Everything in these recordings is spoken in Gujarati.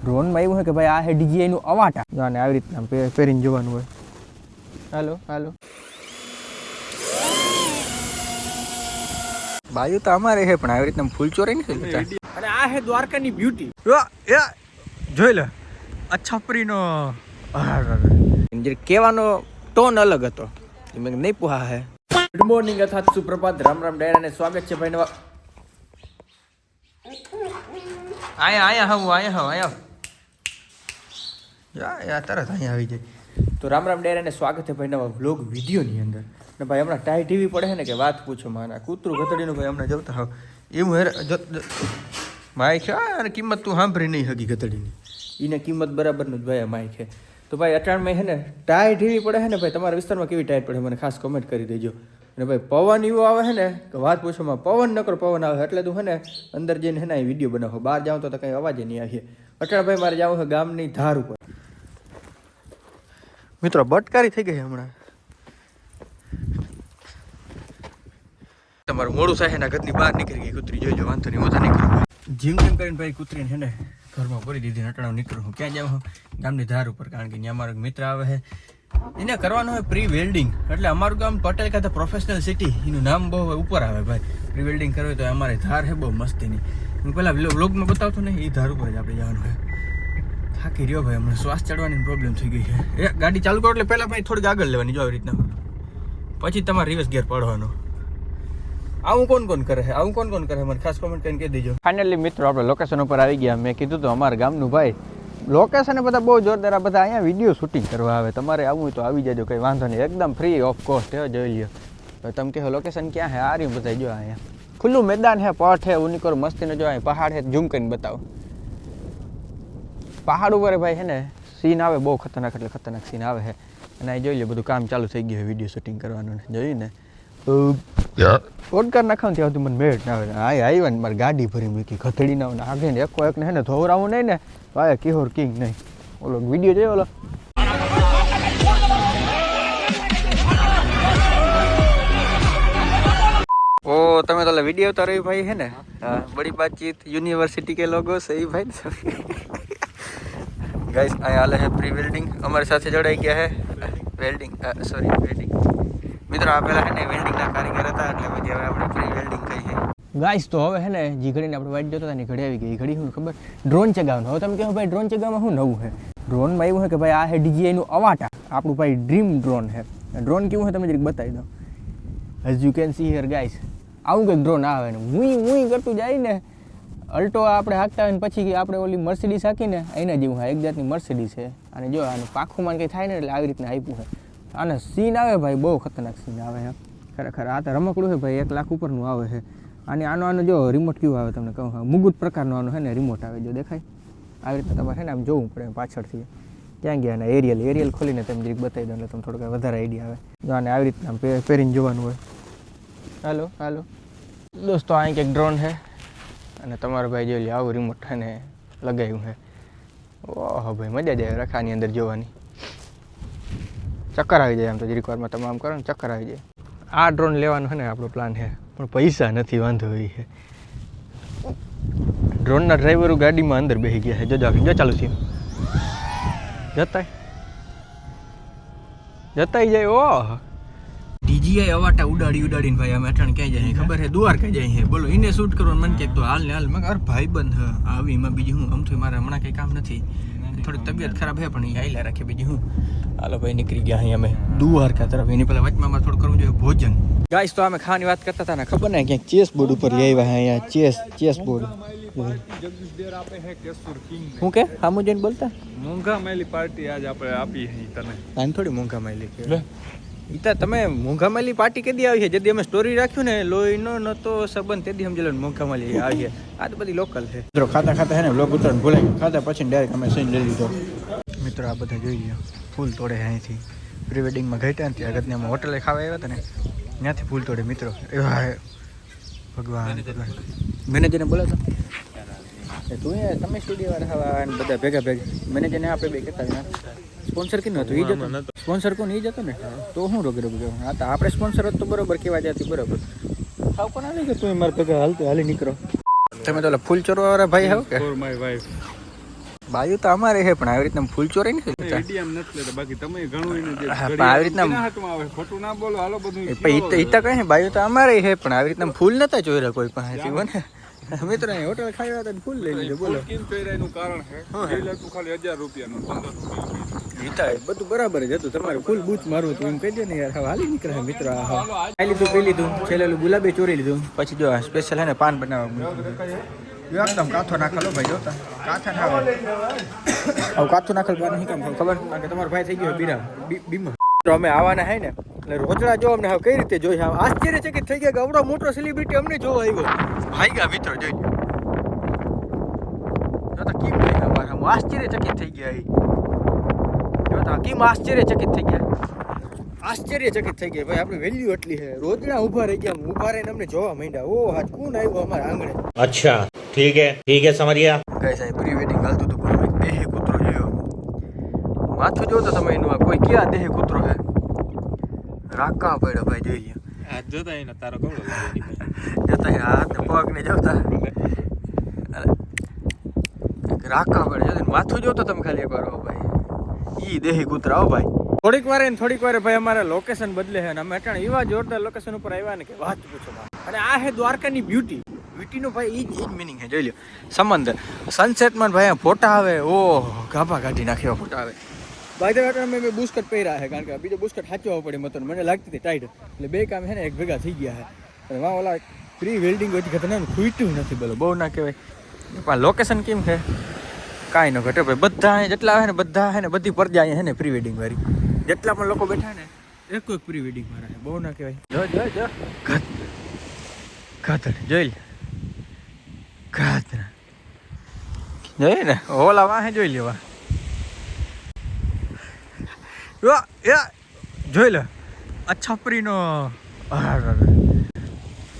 ડ્રોનમાં એવું હોય કે ભાઈ આ હે DJI નું અવાટા અને આવી રીતના પહેરીને જોવાનું હોય. હાલો હાલો બાજુ તો અમારે છે પણ આવી રીતના ફૂલ ચોરાઈ નથી અને આ હે દ્વારકાની બ્યુટી જોઈ લે અચ્છાપરીનો કહેવાનો ટોન અલગ હતો મેં નહીં પૂહા હે. ગુડ મોર્નિંગ અથવા સુપ્રભાત, રામ રામ ડાયરા ને સ્વાગત છે ભાઈ નવા આયા તરત અહીંયા આવી જાય તો રામ રામ ડાયરા ને સ્વાગત છે ભાઈ નવા વ્લોગ વિડીયોની અંદર. ને ભાઈ હમણાં ટાઈ ટીવી પડે છે ને કે વાત પૂછો માના કૂતરું ગધડીનું ભાઈ હમણાં જોતા હોવ એવું માય છે અને કિંમત તું સાંભળી નહીં હકી ગધડીની એને કિંમત બરાબરનું જ ભાઈ માય છે. તો ભાઈ અટાણમાં છે ને ટાઈ ટીવી પડે છે ને ભાઈ તમારા વિસ્તારમાં કેવી ટાઈટ પડે મને ખાસ કમેન્ટ કરી દેજો. અને ભાઈ પવન એવો આવે છે ને કે વાત પૂછોમાં પવન નકરો પવન આવે એટલે તું છે ને અંદર જઈને છે ને એ વિડીયો બનાવો, બહાર જાઉં તો કંઈ અવાજ નહીં આવીએ. અટાણ ભાઈ મારે જવું છે ગામની ધાર ઉપર. મિત્રો બટકારી થઈ ગઈ હમણાં તમારું મોડું થાય ને ઘરની બહાર નીકળી ગઈ કૂતરી જોઈજો વાંધો નહીં ઓછા નીકળ્યું જીમ જીમ કરીને ભાઈ કૂતરીને છે ને ઘરમાં ભરી દીધી નટણાવ નીકળું હું ક્યાં જાઉં ગામની ધાર ઉપર કારણ કે ત્યાં અમારો મિત્ર આવે છે એને કરવાનું હોય પ્રી વેલ્ડિંગ એટલે અમારું ગામ પટેલ ખાતે પ્રોફેશનલ સિટી એનું નામ બહુ ઉપર આવે ભાઈ. પ્રી વેલ્ડિંગ કરવું તો અમારે ધાર છે બહુ મસ્તીની હું પહેલાં વ્લોગમાં બતાવતો ને એ ધાર ઉપર જ આપણે જવાનું હોય. થાકી રહ્યો ભાઈ હમણાં શ્વાસ ચડવાની પ્રોબ્લેમ થઈ ગઈ છે. એ ગાડી ચાલુ કરો એટલે પહેલાં ભાઈ થોડીક આગળ લેવાની જો આવી રીતના પછી તમારે રિવર્સ ગિયર પાડવાનો. આવું કોણ કરે છે મને ખાસ કોમેન્ટ કરીને કહી દેજો. ફાઇનલી મિત્રો આપણે લોકેશન ઉપર આવી ગયા. મેં કીધું તો અમારા ગામનું ભાઈ લોકેશન બધા બહુ જોરદાર બધા અહીંયા વિડીયો શૂટિંગ કરવા આવે. તમારે આવવું હોય તો આવી જજો કંઈ વાંધો નહીં એકદમ ફ્રી ઓફ કોસ્ટ હે જોઈ લ્યો. તો તમે કહો લોકેશન ક્યાં છે આ રહ્યું બધા જો અહીંયા ખુલ્લું મેદાન છે પઠ છે ઉનિકોર મસ્તીનો જો અહીં પહાડ છે ઝૂમ કરીને બતાવો. પહાડ ઉપર ભાઈ છે ને સીન આવે બહુ ખતરનાક એટલે ખતરનાક સીન આવે છે અને અહીં જોઈ લો બધું કામ ચાલુ થઈ ગયું છે વિડીયો શૂટિંગ કરવાનું જોયું ને ઓડકાર નાખાવ ત્યાં સુધી મને મેળ ના આવે. આવ્યા ને મારી ગાડી ભરી મૂકી ઘથડી ના આવે આગળ એકો એકને હે ને ધોવરાવું નહીં ને ભાઈ કિહોર કિંગ નહીં ઓલો વિડીયો જોયો ઓલો ઓ તમે તો વિડીયો ઉતારો ભાઈ છે ને બડી બાતચીત યુનિવર્સિટી કે લોગો સહી ભાઈ ગાઈસ અહીંયા હાલે છે પ્રી વેલ્ડિંગ અમારી સાથે જોડાઈ ગયા છે વેલ્ડિંગ મિત્રો આ પેલા છે ને વેલ્ડિંગના કારીગર હતા એટલે પછી હવે આપણે પ્રી વેલ્ડિંગ કહીએ. ગાઈસ તો હવે છે ને જે ઘડીને આપણે વાઇટ જોતા હતા ને ઘડી આવી ગઈ. ઘડી શું ખબર ડ્રોન ચગાવવાનું. હવે તમે કહો ભાઈ ડ્રોન ચગાવવામાં શું નવું છે? ડ્રોનમાં એવું છે કે ભાઈ આ છે DJI નું અવાટા આપણું ભાઈ ડ્રીમ ડ્રોન છે. ડ્રોન કેવું છે તમે જરીક બતાવી દો. As you can see here guys આવું કંઈક ડ્રોન આવે ને મુઈ કરતું જાય ને અલ્ટો આપણે હાંકતા હોય ને પછી આપણે ઓલી મર્સિડીઝ હાંકીને એના જેવું હા એક જાતની મર્સિડીઝ છે. અને જો આનું પાખુંમાં કંઈ થાય ને એટલે આવી રીતના આપ્યું છે. આને સીન આવે ભાઈ બહુ ખતરનાક સીન આવે છે ખરેખર. આ તો રમકડું છે ભાઈ 1 લાખ ઉપરનું આવે છે. અને આનો જો રિમોટ કેવું આવે તમને કહું મુગુટ પ્રકારનો આનો છે ને રિમોટ આવે જો દેખાય આવી રીતે તમારે છે ને આમ જોવું પડે પાછળથી ક્યાં ગયા ને એરિયલ ખોલીને તમે જરીક બતાવી દો એટલે તમને થોડોક વધારે આઈડિયા આવે. જો આને આવી રીતના પહેરીને જોવાનું હોય. હાલો દોસ્તો અહીં કંઈક ડ્રોન છે અને તમારો ભાઈ જોઈ લે આવું રિમોટ છે ને લગાવ્યું છે. ઓહો ભાઈ મજા જાય રખાની અંદર જોવાની ચક્કર આવી જાય આમ તો જરીક વારમાં તમે આમ કરો ને ચક્કર આવી જાય. આ ડ્રોન લેવાનો છે ને આપણો પ્લાન છે પણ પૈસા નથી વાંધો હોય છે. ડ્રોનના ડ્રાઈવરો ગાડીમાં અંદર બેસી ગયા છે જો ચાલુ થયું જતાઈ જાય. ઓહ DJI અવાટા ઉડાડીને ભાઈ અમે અઠાણ ક્યાં જાય ખબર છે દ્વારકા જાય છે બોલો એને શૂટ કરવાનું મન કે તો હાલ ને હાલ મેં અરે ભાઈ બંધ આવી એમાં બીજું હું આમ તો મારે હમણાં કંઈ કામ નથી થોડીક તબિયત ખરાબ છે પણ એ હાઈલા રાખે બીજું હું હાલો ભાઈ નીકળી ગયા અહીં અમે દ્વારકા તરફ. એની પહેલાં વચમાં અમારે થોડું કરવું જોઈએ ભોજન. ગાઈસ તો અમે ખાવાની વાત કરતા હતા ને ખબર ને ક્યાંક ચેસ બોર્ડ ઉપર લઈ આવ્યા અહીંયા ચેસ બોર્ડ શું કે સામું જઈને બોલતા મોંઘા માયલી પાર્ટી આજ આપણે આપી તને આને થોડી મોંઘા માયલી કે ઈતા તમે મોંઘા માયલી પાર્ટી કેદી આવી છે જેદી અમે સ્ટોરી રાખ્યું ને લોહીનો નતો સંબંધ તેદી સમજી લો મોંઘા માયલી આવી છે. આ તો બધી લોકલ છે મિત્રો. ખાતા છે ને વ્લોગ ઉતારવાનું ભૂલાઈ ગયું. ખાતા પછી ડાયરેક્ટ અમે સીન લઈ લીધો મિત્રો. આ બધા જોઈ લો ફૂલ તોડે અહીંથી પ્રી વેડિંગમાં ઘટ્યા ને ત્યાં આગળ અમે હોટલે ખાવા આવ્યા હતા ને ત્યાંથી ફૂલ તોડે મિત્રો. એવા ભગવાન મેનેજરને બોલાવતો તું તમે સ્ટુડિયો વાળા બધા ભેગા મેનેજરને આપણે બે કહેતા સ્પોન્સર કેમ હતું એ જતો સ્પોન્સર કોણ એ જતો ને તો હું રોગ હા તો આપણે સ્પોન્સર હતું તો બરોબર કેવા જતી બરોબર ખાવ કોણ આવી કે તું મારા ભેગા હાલી નીકળો. તમે તો ફૂલ ચોરવા વાળા ભાઈ હો કે ફોર માય વાઇફ બાજુ તો અમારે છે પણ આવી રીતના ફૂલ ચોરી નથી લેતા. ઈડીએમ નથી લેતા, બાકી તમે ઘણું એને જે હા, પણ આવી રીતના એના હાથમાં આવે, ખોટું ના બોલો, હાલો બધું ઈ તો કહે બાજુ તો અમારે છે પણ આવી રીતના ફૂલ નતા ચોર્યા કોઈ પાસેથી મને. મિત્રો હોટલ ખાઈ હતા ફૂલ લઈ લીધું બોલો. કિન ચોર્યાનું કારણ છે બિલ હતું ખાલી 1000 રૂપિયાનું, 15 ઈતા બધું બરાબર જ હતું. તમારે ફૂલ બૂચ મારવું હતું એમ કહી દો ને યાર. હવે હાલી નીકળે મિત્રો. ખાઈ લીધું પી લીધું, છેલ્લે ગુલાબી ચોરી લીધું. પછી જો સ્પેશિયલ હે ને પાન બનાવવા એકદમ કાથો નાખેલો ભાઈ. જોતા કાથા ના હવે કાથું નાખેલ પાન નહીં કામ ખબર, કારણ કે તમારો ભાઈ થઈ ગયો બીમાર. તો અમે આવવાના હે ને એટલે રોજડા જો અમને હવે કઈ રીતે જોઈ આશ્ચર્યચકિત થઈ ગયા કે આવડો મોટો સેલિબ્રિટી અમને જોવા આવ્યો. ભાઈ ગયા મિત્રો જોઈ જોતા કેમ ભાઈ ગયા, હું આશ્ચર્યચકિત થઈ ગયા. જોતા કેમ આશ્ચર્યચકિત થઈ ગયા, આશ્ચર્યચકિત થઈ ગયા ભાઈ. આપણી વેલ્યુ એટલી છે. રોજડા ઊભા રહી ગયા, ઊભા રહીને અમને જોવા માંડ્યા. ઓ હાથ કોણ આવ્યો અમારા આંગણે. अच्छा ठीक है समझ गया. કઈ સાહેબ પ્રી વેડિંગ હાલતું હતું પણ દેહે કૂતરો જોયો. માથું જોતો તમે એનું કોઈ ક્યાં દેહે કૂતરો છે. રાકા પડ્યો ભાઈ જોઈ લ્યો. હાથ જોતા એને તારો કવડો લાગે જોતા હાથ પગ ને જોતા રાકા પડે જોતા માથું જોતો તમે ખાલી એકવાર હો ભાઈ. ઈ દેહી કૂતરા હો ભાઈ. થોડીક વાર ભાઈ અમારે લોકેશન બદલે છે અને અમે અટાણે એવા જોરદાર લોકેશન ઉપર આવ્યા ને કે વાત પૂછો. અને આ છે દ્વારકાની બ્યુટીનો ભાઈ ઈ જ મિનિંગ છે. જોઈ લો સમંદર સનસેટમાં ભાઈ ફોટા આવે. ઓહ ગાભા કાઢી નાખે એવા ફોટા આવે. બાય ધ વે મેં બુસ્કટ પહેર્યા છે કારણ કે બીજો બુસ્કટ સાચવવો પડે મને લાગતી હતી ટાઈટ, એટલે બે કામ છે ને એક ભેગા થઈ ગયા છે. અને વાં ઓલા પ્રી વેલ્ડિંગ હોય ખતરનાક ખૂટ્યું નથી બોલો, બહુ ના કહેવાય. પણ લોકેશન કેમ છે કાંઈ ન ઘટે ભાઈ. બધા જેટલા આવે ને બધા છે ને બધી પરજા અહીંયા છે ને પ્રી વેડિંગ વાળી. જેટલા પણ લોકો બેઠા ને એક પ્રી વેડિંગ વાળા છે, બહુ ના કહેવાય. જો ખાતર જોઈ લે ખાતર જોઈએ ને ઓલા વાહે જોઈ લેવા. જોઈ લે અછપરીનો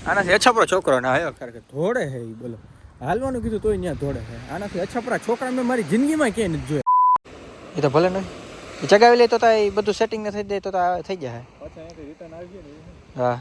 આનાથી અછપરો છોકરો ના આવ્યો કારણ કે ધોડે હે એ બોલો. હાલવાનું કીધું તોય ત્યાં ધોડે છે. આનાથી અછપરા છોકરા મેં મારી જિંદગીમાં ક્યાંય નથી જોયા. એ તો ભલે નહીં એ ચગાવી લે તો એ બધું સેટિંગ ને થઈ જાય તો થઈ જાય. હા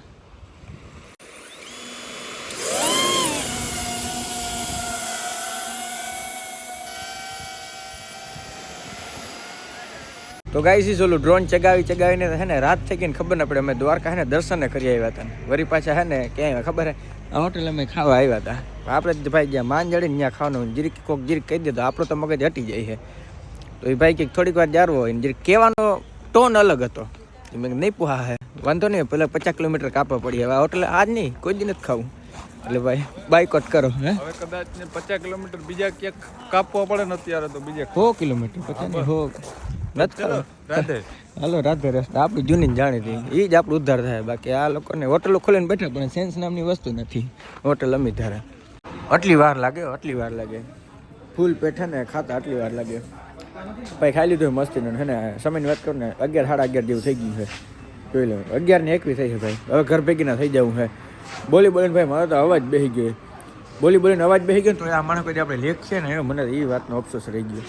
તો ગાઈસ ઈ ઓલું ડ્રોન ચગાવીને હે ને રાત થઈ ગઈ ને ખબર ના પડે. અમે દ્વારકા હે ને દર્શને કરી આવ્યા હતા ને વરી પાછા હે ને ક્યાંય ખબર હે આ હોટલ અમે ખાવા આવ્યા હતા. આપણે ભાઈ જ્યાં માન જડીને ત્યાં ખાવાનું જીરીક કહી દે તો આપણો તો મગજ હટી જાય છે. તો એ ભાઈ કંઈક થોડીક વાર જારવો હોય ને જીરીક કહેવાનો ટોન અલગ હતો. મેં નહીં પૂહા હે વાંધો નહીં પેલા 50 કિલોમીટર કાપવા પડી. હવે હોટલે આજ નહીં કોઈ દી નથી ખાવું એટલે ભાઈ બાયકોટ કરો. હે હવે કદાચ 50 કિલોમીટર બીજા ક્યાંક કાપવા પડે ને અત્યારે તો બીજા 100 કિલોમીટર 50 નથી રાધે. હાલો રાધે રસ્તા આપણી જૂની જાણીતી એ જ આપણું ઉદ્ધાર થાય. બાકી આ લોકોને હોટલો ખોલીને બેઠા પણ સેન્સ નામની વસ્તુ નથી. હોટલ અમી ધારે આટલી વાર લાગે ફૂલ પેઠા ને ખાતા આટલી વાર લાગે. ભાઈ ખાઈ લીધું મસ્તીનો હે ને સમયની વાત કરું ને 11 સાડા 11 જેવું થઈ ગયું છે. જોઈ લો 11 ને 21 થઈ છે ભાઈ. હવે ઘર ભેગી ના થઈ જવું છે. બોલીને ભાઈ મારો તો અવાજ બેસી ગયો. બોલીને અવાજ બેસી ગયો તો આ માણસ કોઈ આપણે લેખ છે ને મને એ વાતનો અફસોસ રહી ગયો.